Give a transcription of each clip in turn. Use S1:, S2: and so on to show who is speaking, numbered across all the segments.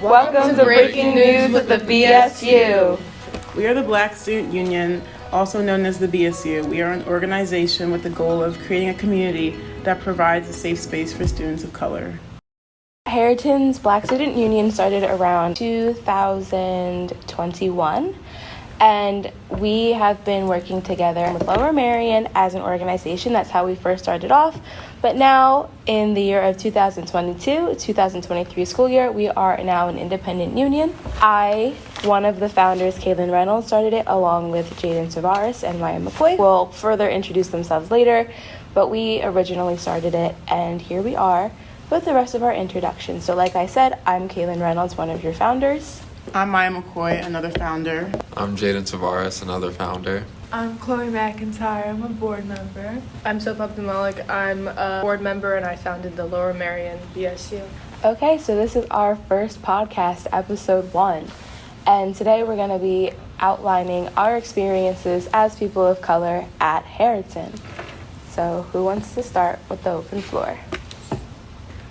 S1: Welcome to Breaking News with the BSU.
S2: We are the Black Student Union, also known as the BSU. We are an organization with the goal of creating a community that provides a safe space for students of color.
S1: Harriton's Black Student Union started around 2021, and we have been working together with Lower Merion as an organization. That's how we first started off. But now, in the year of 2022-2023 school year, we are now an independent union. One of the founders, Kaylin Reynolds, started it along with Jaden Tavares and Maya McCoy. Will further introduce themselves later, but we originally started it, and here we are with the rest of our introduction. So like I said, I'm Kaylin Reynolds, one of your founders.
S2: I'm Maya McCoy, another founder.
S3: I'm Jaden Tavares, another founder.
S4: I'm Chloe McIntyre, I'm a board member.
S5: I'm Soap Abdulmalik, I'm a board member and I founded the Lower Merion BSU.
S1: Okay, so this is our first podcast, episode 1. And today we're going to be outlining our experiences as people of color at Harriton. So who wants to start with the open floor?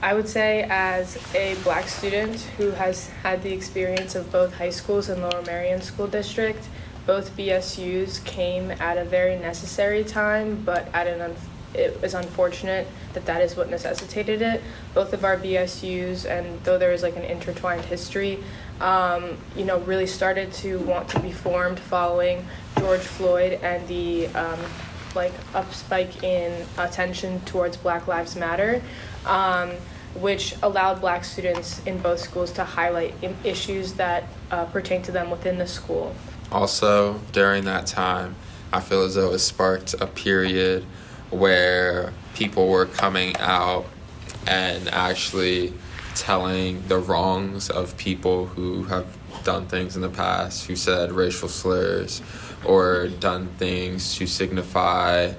S5: I would say as a Black student who has had the experience of both high schools and Lower Merion School District, both BSUs came at a very necessary time, but it was unfortunate that is what necessitated it. Both of our BSUs, and though there is like an intertwined history, really started to want to be formed following George Floyd and the upspike in attention towards Black Lives Matter. Which allowed Black students in both schools to highlight issues that pertain to them within the school.
S3: Also, during that time, I feel as though it sparked a period where people were coming out and actually telling the wrongs of people who have done things in the past, who said racial slurs or done things to signify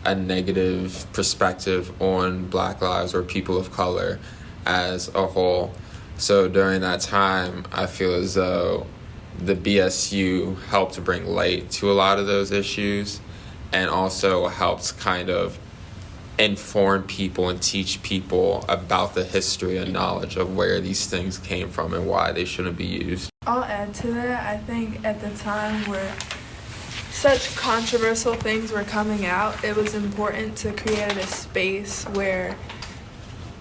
S3: a negative perspective on Black lives or people of color as a whole. So during that time, I feel as though the BSU helped bring light to a lot of those issues and also helped kind of inform people and teach people about the history and knowledge of where these things came from and why they shouldn't be used.
S4: I'll add to that. I think at the time where such controversial things were coming out, it was important to create a space where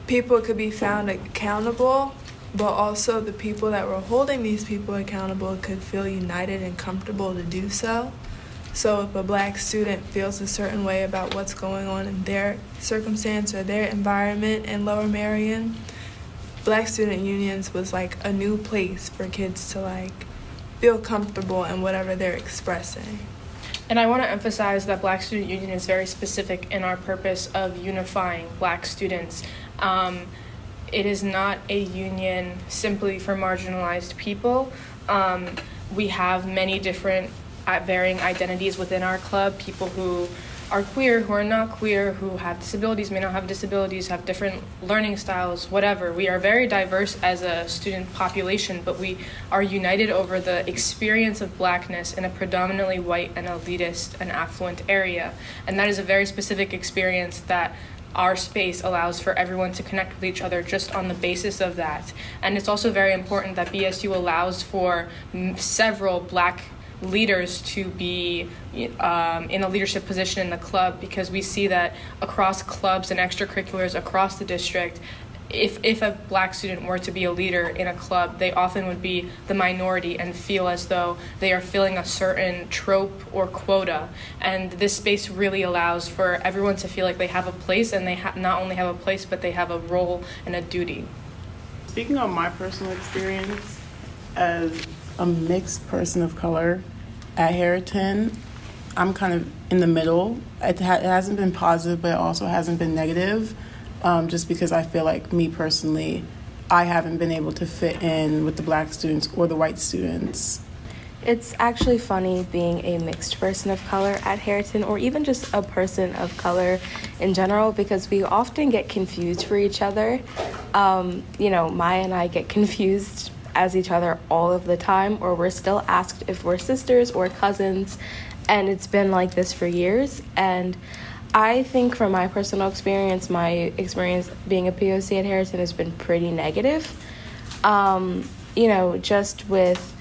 S4: people could be found accountable, but also the people that were holding these people accountable could feel united and comfortable to do so. So if a Black student feels a certain way about what's going on in their circumstance or their environment in Lower Merion, Black student unions was like a new place for kids to feel comfortable in whatever they're expressing.
S5: And I want to emphasize that Black Student Union is very specific in our purpose of unifying Black students. It is not a union simply for marginalized people. We have many different varying identities within our club, people who are queer, who are not queer, who have disabilities, may not have disabilities, have different learning styles, whatever. We are very diverse as a student population, but we are united over the experience of Blackness in a predominantly white and elitist and affluent area. And that is a very specific experience that our space allows for everyone to connect with each other just on the basis of that. And it's also very important that BSU allows for several Black leaders to be in a leadership position in the club, because we see that across clubs and extracurriculars across the district, if a Black student were to be a leader in a club, they often would be the minority and feel as though they are filling a certain trope or quota. And this space really allows for everyone to feel like they have a place, and they not only have a place, but they have a role and a duty.
S2: Speaking of my personal experience as a mixed person of color at Harriton, I'm kind of in the middle. It hasn't been positive, but it also hasn't been negative, just because I feel like me personally, I haven't been able to fit in with the Black students or the white students.
S1: It's actually funny being a mixed person of color at Harriton, or even just a person of color in general, because we often get confused for each other. Maya and I get confused as each other all of the time, or we're still asked if we're sisters or cousins, and it's been like this for years. And I think from my personal experience, my experience being a POC at Harriton has been pretty negative. just with,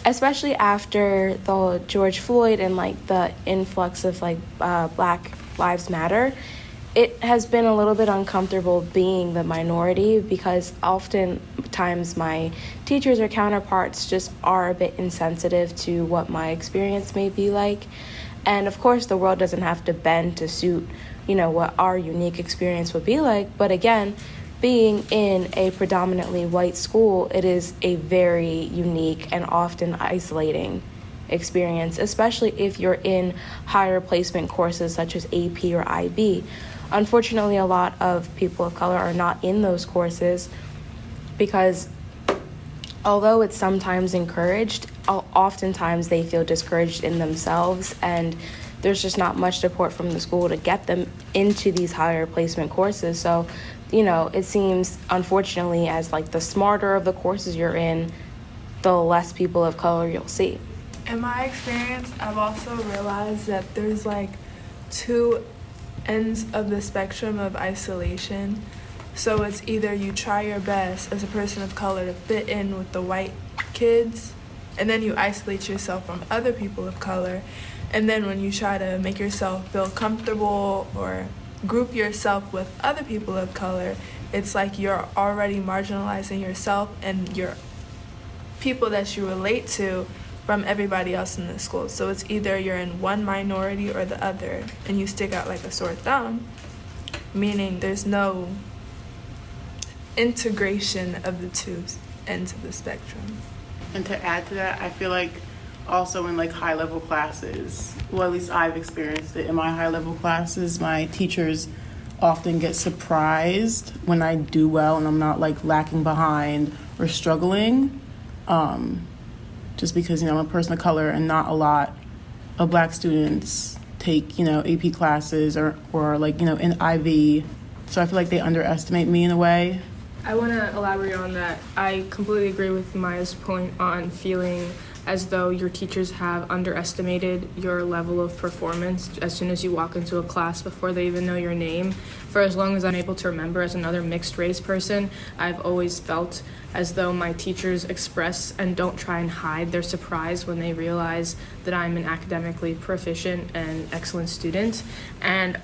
S1: especially after the George Floyd and like the influx of like Black Lives Matter, it has been a little bit uncomfortable being the minority because oftentimes my teachers or counterparts just are a bit insensitive to what my experience may be like. And of course, the world doesn't have to bend to suit, what our unique experience would be like. But again, being in a predominantly white school, it is a very unique and often isolating experience, especially if you're in higher placement courses such as AP or IB. Unfortunately, a lot of people of color are not in those courses because although it's sometimes encouraged, oftentimes they feel discouraged in themselves, and there's just not much support from the school to get them into these higher placement courses. So, it seems, unfortunately, as like the smarter of the courses you're in, the less people of color you'll see.
S4: In my experience, I've also realized that there's like two ends of the spectrum of isolation. So it's either you try your best as a person of color to fit in with the white kids, and then you isolate yourself from other people of color. And then when you try to make yourself feel comfortable or group yourself with other people of color, it's like you're already marginalizing yourself and your people that you relate to from everybody else in the school. So it's either you're in one minority or the other, and you stick out like a sore thumb, meaning there's no integration of the two ends of the spectrum.
S2: And to add to that, I feel like also in like high level classes, well, at least I've experienced it in my high level classes, my teachers often get surprised when I do well and I'm not like lacking behind or struggling. Just because, I'm a person of color and not a lot of Black students take, AP classes or like, in IB. So I feel like they underestimate me in a way.
S5: I want to elaborate on that. I completely agree with Maya's point on feeling as though your teachers have underestimated your level of performance as soon as you walk into a class before they even know your name. For as long as I'm able to remember as another mixed race person, I've always felt as though my teachers express and don't try and hide their surprise when they realize that I'm an academically proficient and excellent student. And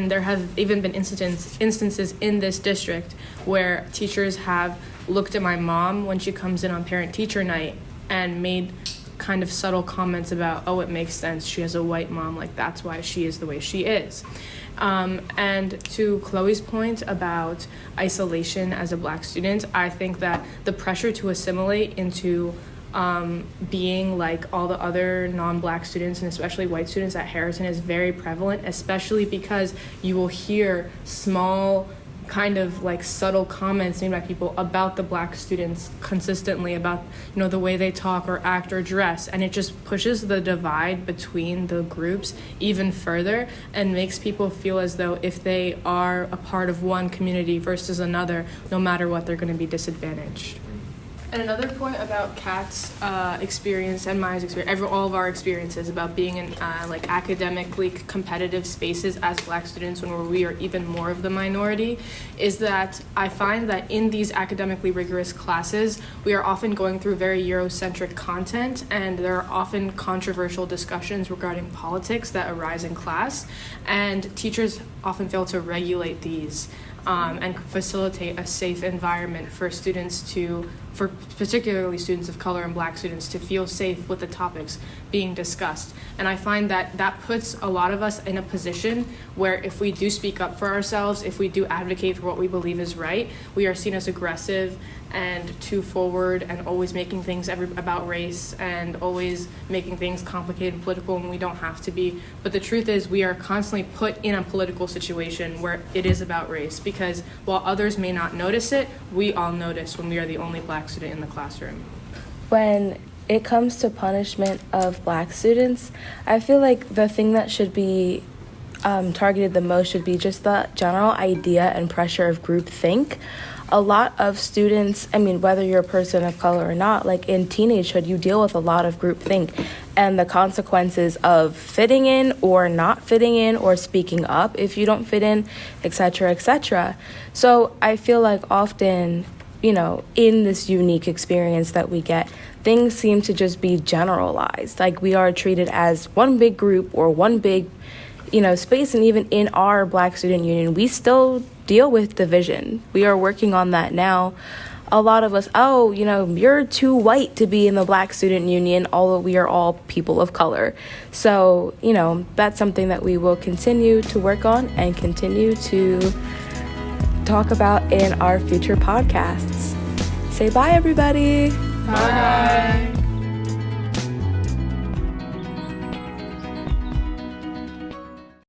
S5: there have even been instances in this district where teachers have looked at my mom when she comes in on parent-teacher night and made kind of subtle comments about, oh, it makes sense, she has a white mom, like that's why she is the way she is. And to Chloe's point about isolation as a Black student, I think that the pressure to assimilate into being like all the other non-Black students and especially white students at Harrison is very prevalent, especially because you will hear small kind of like subtle comments made by people about the Black students consistently about the way they talk or act or dress, and it just pushes the divide between the groups even further and makes people feel as though if they are a part of one community versus another, no matter what, they're going to be disadvantaged. And another point about Kat's experience and Maya's experience, all of our experiences about being in like academically competitive spaces as Black students when we are even more of the minority, is that I find that in these academically rigorous classes, we are often going through very Eurocentric content, and there are often controversial discussions regarding politics that arise in class, and teachers often fail to regulate these and facilitate a safe environment for students for particularly students of color and Black students to feel safe with the topics being discussed. And I find that puts a lot of us in a position where if we do speak up for ourselves, if we do advocate for what we believe is right, we are seen as aggressive and too forward and always making things about race and always making things complicated and political when we don't have to be. But the truth is we are constantly put in a political situation where it is about race, because while others may not notice it, we all notice when we are the only Black student in the classroom.
S1: When it comes to punishment of Black students, I feel like the thing that should be targeted the most should be just the general idea and pressure of groupthink. A lot of students, whether you're a person of color or not, like in teenagehood, you deal with a lot of groupthink and the consequences of fitting in or not fitting in or speaking up if you don't fit in, etc., etc. So I feel like often in this unique experience that we get, things seem to just be generalized. Like, we are treated as one big group or one big, space. And even in our Black Student Union, we still deal with division. We are working on that now. A lot of us, you're too white to be in the Black Student Union, although we are all people of color. So, that's something that we will continue to work on and continue to talk about in our future podcasts. Say bye, everybody.
S4: Bye.